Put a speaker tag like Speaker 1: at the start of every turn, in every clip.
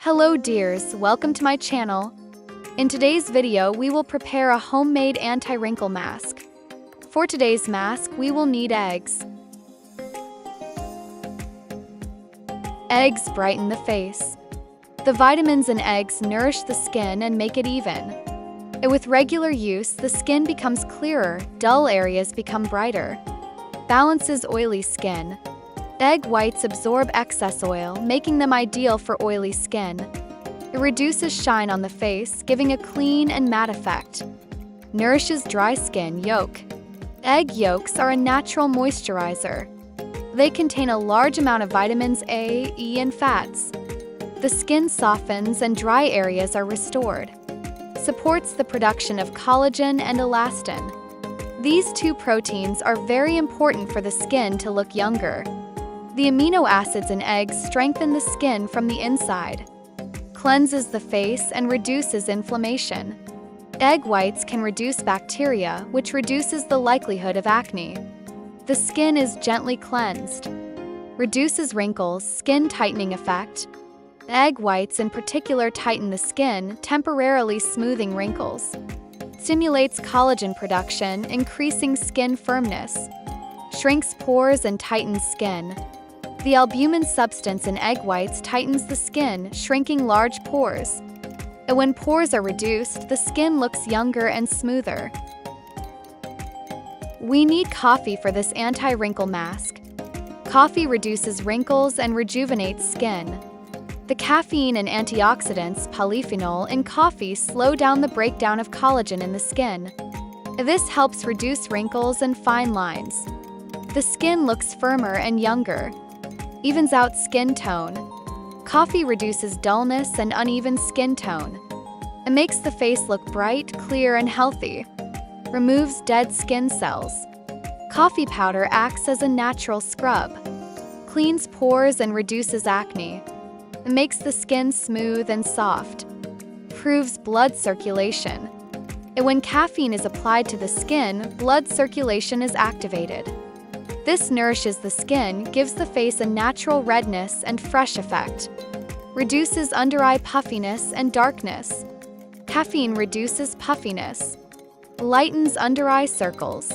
Speaker 1: Hello dears, welcome to my channel. In today's video, we will prepare a homemade anti-wrinkle mask. For today's mask, we will need eggs. Eggs brighten the face. The vitamins in eggs nourish the skin and make it even. With regular use, the skin becomes clearer, dull areas become brighter. Balances oily skin. Egg whites absorb excess oil, making them ideal for oily skin. It reduces shine on the face, giving a clean and matte effect. Nourishes dry skin yolk. Egg yolks are a natural moisturizer. They contain a large amount of vitamins A, E, and fats. The skin softens and dry areas are restored. Supports the production of collagen and elastin. These two proteins are very important for the skin to look younger. The amino acids in eggs strengthen the skin from the inside. Cleanses the face and reduces inflammation. Egg whites can reduce bacteria, which reduces the likelihood of acne. The skin is gently cleansed. Reduces wrinkles, skin tightening effect. Egg whites in particular tighten the skin, temporarily smoothing wrinkles. Stimulates collagen production, increasing skin firmness. Shrinks pores and tightens skin. The albumin substance in egg whites tightens the skin, shrinking large pores. And when pores are reduced, the skin looks younger and smoother. We need coffee for this anti-wrinkle mask. Coffee reduces wrinkles and rejuvenates skin. The caffeine and antioxidants, polyphenol, in coffee slow down the breakdown of collagen in the skin. This helps reduce wrinkles and fine lines. The skin looks firmer and younger. Evens out skin tone. Coffee reduces dullness and uneven skin tone. It makes the face look bright, clear, and healthy. Removes dead skin cells. Coffee powder acts as a natural scrub. Cleans pores and reduces acne. It makes the skin smooth and soft. Improves blood circulation. When caffeine is applied to the skin, blood circulation is activated. This nourishes the skin, gives the face a natural redness and fresh effect. Reduces under-eye puffiness and darkness. Caffeine reduces puffiness. Lightens under-eye circles.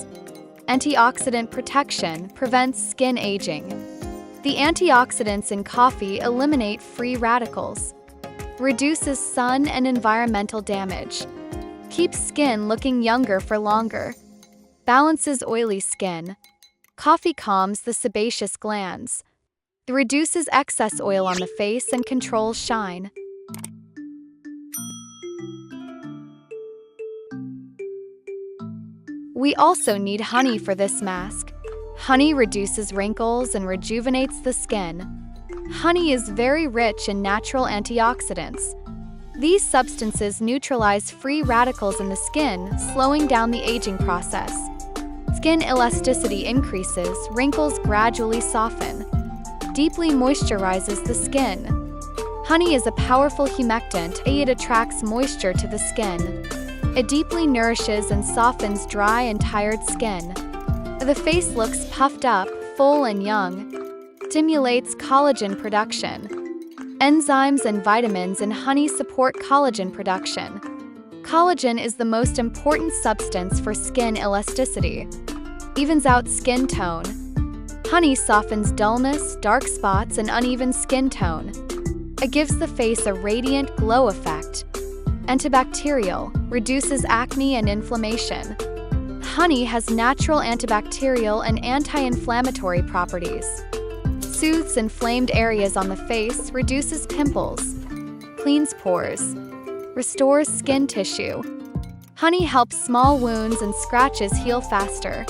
Speaker 1: Antioxidant protection prevents skin aging. The antioxidants in coffee eliminate free radicals. Reduces sun and environmental damage. Keeps skin looking younger for longer. Balances oily skin. Coffee calms the sebaceous glands. It reduces excess oil on the face and controls shine. We also need honey for this mask. Honey reduces wrinkles and rejuvenates the skin. Honey is very rich in natural antioxidants. These substances neutralize free radicals in the skin, slowing down the aging process. Skin elasticity increases, wrinkles gradually soften. Deeply moisturizes the skin. Honey is a powerful humectant. It attracts moisture to the skin. It deeply nourishes and softens dry and tired skin. The face looks puffed up, full and young. Stimulates collagen production. Enzymes and vitamins in honey support collagen production. Collagen is the most important substance for skin elasticity. Evens out skin tone. Honey softens dullness, dark spots, and uneven skin tone. It gives the face a radiant glow effect. Antibacterial, reduces acne and inflammation. Honey has natural antibacterial and anti-inflammatory properties. Soothes inflamed areas on the face, reduces pimples. Cleans pores. Restores skin tissue. Honey helps small wounds and scratches heal faster.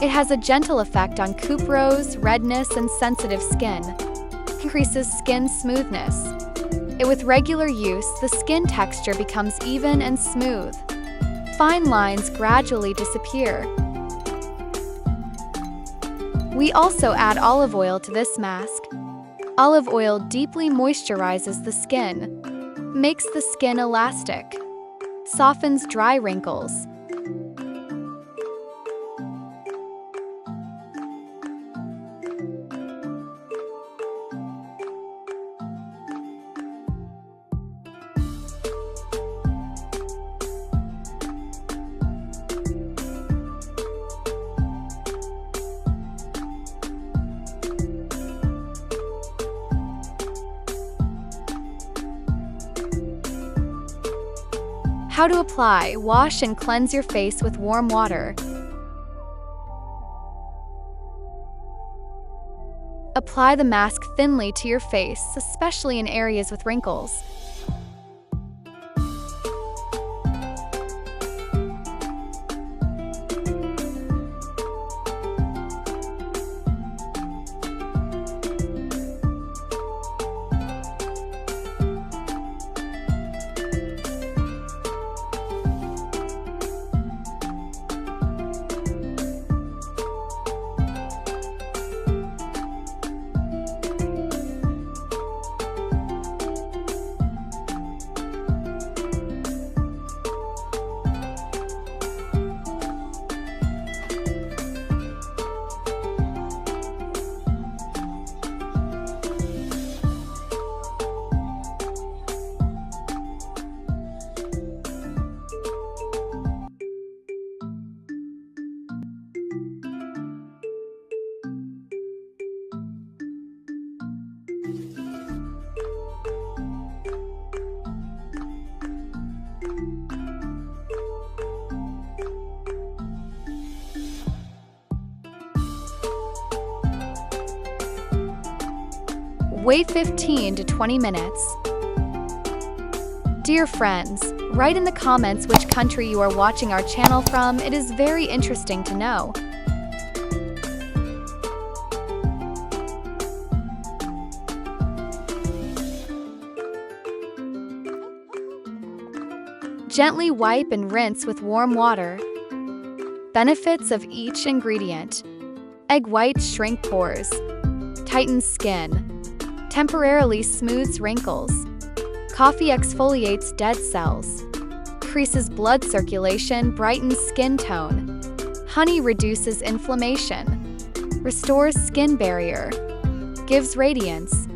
Speaker 1: It has a gentle effect on couperose, redness, and sensitive skin. Increases skin smoothness. With regular use, the skin texture becomes even and smooth. Fine lines gradually disappear. We also add olive oil to this mask. Olive oil deeply moisturizes the skin. Makes the skin elastic. Softens dry wrinkles. How to apply: wash and cleanse your face with warm water. Apply the mask thinly to your face, especially in areas with wrinkles. Wait 15 to 20 minutes. Dear friends, write in the comments which country you are watching our channel from. It is very interesting to know. Gently wipe and rinse with warm water. Benefits of each ingredient: egg whites shrink pores, tightens skin, temporarily smooths wrinkles. Coffee exfoliates dead cells, increases blood circulation, brightens skin tone. Honey reduces inflammation, restores skin barrier, gives radiance.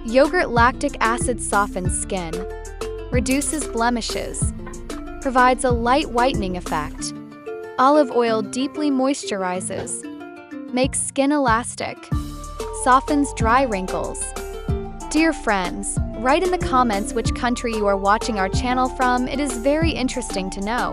Speaker 1: Yogurt lactic acid softens skin, reduces blemishes, provides a light whitening effect. Olive oil deeply moisturizes, makes skin elastic, softens dry wrinkles. Dear friends, write in the comments which country you are watching our channel from. It is very interesting to know.